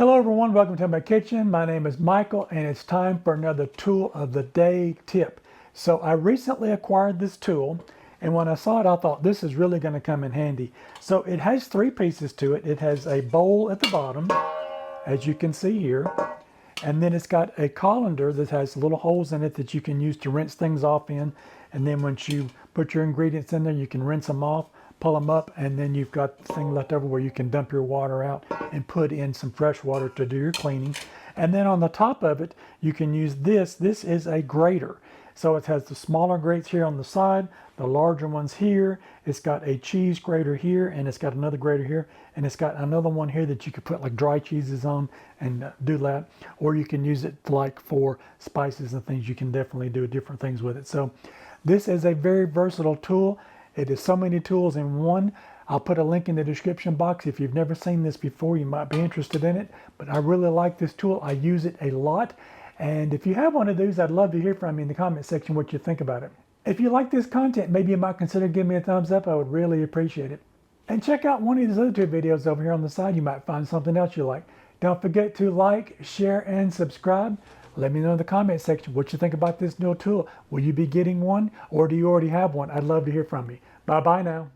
Hello everyone, welcome to my kitchen. My name is Michael and it's time for another tool of the day tip. So I recently acquired this tool and when I saw it I thought this is really going to come in handy. So it has three pieces to it. It has a bowl at the bottom, as you can see here, and then it's got a colander that has little holes in it that you can use to rinse things off in, and then once you put your ingredients in there you can rinse them off, pull them up, and then you've got the thing left over where you can dump your water out and put in some fresh water to do your cleaning. And then on the top of it you can use this. This is a grater. So it has the smaller grates here on the side, the larger ones here. It's got a cheese grater here, and it's got another grater here, and it's got another one here that you could put like dry cheeses on and do that. Or you can use it like for spices and things. You can definitely do different things with it. So this is a very versatile tool. It is so many tools in one. I'll put a link in the description box. If you've never seen this before, you might be interested in it. But I really like this tool. I use it a lot. And if you have one of these, I'd love to hear from you in the comment section what you think about it. If you like this content, maybe you might consider giving me a thumbs up. I would really appreciate it. And check out one of these other two videos over here on the side. You might find something else you like. Don't forget to like, share, and subscribe. Let me know in the comment section what you think about this new tool. Will you be getting one, or do you already have one? I'd love to hear from you. Bye-bye now.